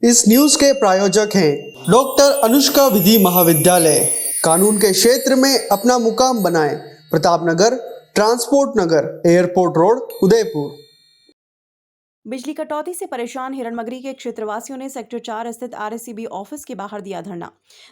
इस न्यूज के प्रायोजक हैं डॉक्टर अनुष्का विधि महाविद्यालय। कानून के क्षेत्र में अपना मुकाम बनाएं। प्रतापनगर, ट्रांसपोर्ट नगर, एयरपोर्ट रोड, उदयपुर। बिजली कटौती से परेशान हिरणमगरी के क्षेत्रवासियों ने सेक्टर 4 स्थित आरएससीबी ऑफिस के बाहर दिया धरना।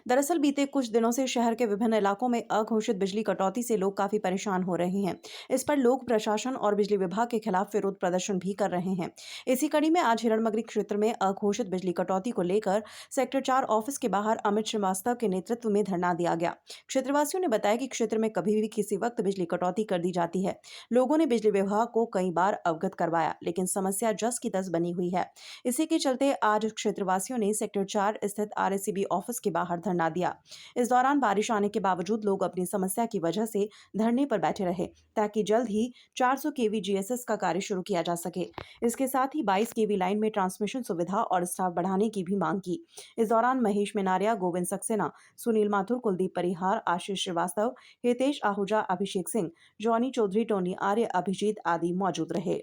दरअसल बीते कुछ दिनों से शहर के विभिन्न इलाकों में अघोषित बिजली कटौती से लोग काफी परेशान हो रहे हैं। इस पर लोग प्रशासन और बिजली विभाग के खिलाफ विरोध प्रदर्शन भी कर रहे हैं। इसी कड़ी में आज हिरणमगरी क्षेत्र में अघोषित बिजली कटौती को लेकर सेक्टर 4 ऑफिस के बाहर अमित श्रीवास्तव के नेतृत्व में धरना दिया गया। क्षेत्रवासियों ने बताया कि क्षेत्र में कभी भी किसी वक्त बिजली कटौती कर दी जाती है। लोगों ने बिजली विभाग को कई बार अवगत करवाया, लेकिन समस्या जस की तस बनी हुई है। इसी के चलते आज क्षेत्रवासियों ने सेक्टर 4 स्थित आरएससीबी ऑफिस के बाहर धरना दिया। इस दौरान बारिश आने के बावजूद लोग अपनी समस्या की वजह से धरने पर बैठे रहे ताकि जल्द ही 400 केवी जीएसएस का कार्य शुरू किया जा सके। इसके साथ ही 22 केवी लाइन में ट्रांसमिशन सुविधा और स्टाफ बढ़ाने की भी मांग की। इस दौरान महेश मिनारिया, गोविंद सक्सेना, सुनील माथुर, कुलदीप परिहार, आशीष श्रीवास्तव, हितेश आहूजा, अभिषेक सिंह, जॉनी चौधरी, टोनी आर्य, अभिजीत आदि मौजूद रहे।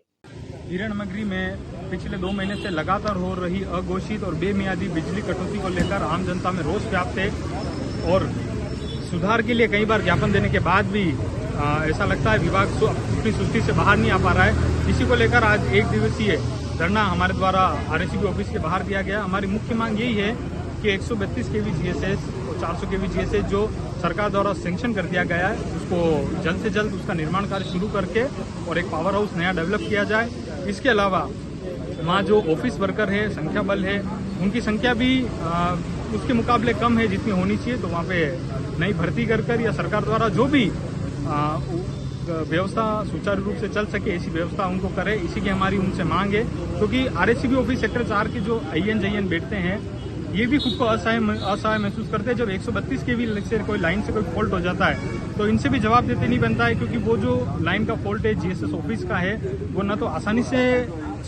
हिरणमगरी में पिछले 2 महीने से लगातार हो रही अघोषित और बेमियादी बिजली कटौती को लेकर आम जनता में रोष व्याप्त है और सुधार के लिए कई बार ज्ञापन देने के बाद भी ऐसा लगता है विभाग अपनी सुस्ती से बाहर नहीं आ पा रहा है। इसी को लेकर आज 1 दिवसीय धरना हमारे द्वारा आरएससीबी ऑफिस के बाहर दिया गया। हमारी मुख्य मांग यही है कि 132 केवी जीएसएस और 400 केवी जीएसएस जो सरकार द्वारा सैंक्शन कर दिया गया है उसको जल्द से जल्द उसका निर्माण कार्य शुरू करके और एक पावर हाउस नया डेवलप किया जाए। इसके अलावा वहाँ जो ऑफिस वर्कर है, संख्या बल है, उनकी संख्या भी उसके मुकाबले कम है जितनी होनी चाहिए। तो वहाँ पे नई भर्ती कर या सरकार द्वारा जो भी व्यवस्था सुचारू रूप से चल सके ऐसी व्यवस्था उनको करे। इसी की हमारी उनसे मांग है, क्योंकि आरएससीबी ऑफिस सेक्टर 4 के जो IN बैठते हैं ये भी खुद को असहाय महसूस करते हैं। जब 132 केवी से कोई लाइन से कोई फॉल्ट हो जाता है तो इनसे भी जवाब देते नहीं बनता है, क्योंकि वो जो लाइन का फॉल्ट है जीएसएस ऑफिस का है वो न तो आसानी से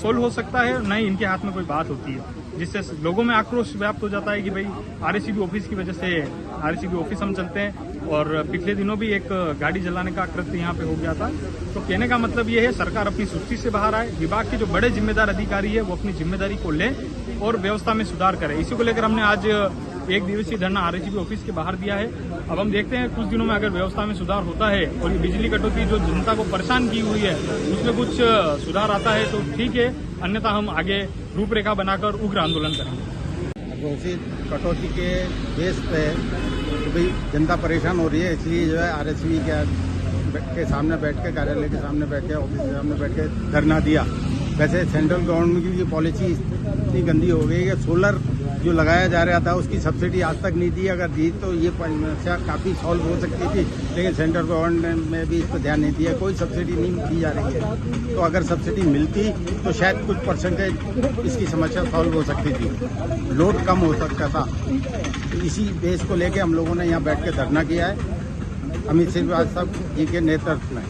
सोल्व हो सकता है न ही इनके हाथ में कोई बात होती है, जिससे लोगों में आक्रोश व्याप्त हो जाता है कि भाई आरएससीबी ऑफिस की वजह से आरएससीबी ऑफिस हम चलते हैं। और पिछले दिनों भी एक गाड़ी जलाने का कृत्य यहाँ पे हो गया था। तो कहने का मतलब ये है सरकार अपनी सुस्ती से बाहर आए, विभाग के जो बड़े जिम्मेदार अधिकारी है वो अपनी जिम्मेदारी को लें और व्यवस्था में सुधार करें। इसी को लेकर हमने आज 1 दिवसीय धरना आरएससीबी ऑफिस के बाहर दिया है। अब हम देखते हैं कुछ दिनों में अगर व्यवस्था में सुधार होता है और ये बिजली कटौती जो जनता को परेशान की हुई है उसमें कुछ सुधार आता है तो ठीक है, अन्यथा हम आगे रूपरेखा बनाकर उग्र आंदोलन करेंगे। घोषित कटौती के बेस पे भाई जनता परेशान हो रही है, इसलिए जो है आरएससीबी के सामने बैठ के, कार्यालय के सामने बैठ के, ऑफिस के सामने बैठ के धरना दिया। वैसे सेंट्रल गवर्नमेंट की पॉलिसी इतनी गंदी हो गई है कि सोलर जो लगाया जा रहा था उसकी सब्सिडी आज तक नहीं दी। अगर दी तो ये समस्या काफ़ी सॉल्व हो सकती थी, लेकिन सेंट्रल गवर्नमेंट में भी इस पर ध्यान नहीं दिया, कोई सब्सिडी नहीं दी जा रही है। तो अगर सब्सिडी मिलती तो शायद कुछ परसेंटेज इसकी समस्या सॉल्व हो सकती थी, लोड कम हो सकता था। इसी बेस को लेके हम लोगों ने यहाँ बैठ के धरना किया है अमित श्रीवास्तव जी के नेतृत्व में।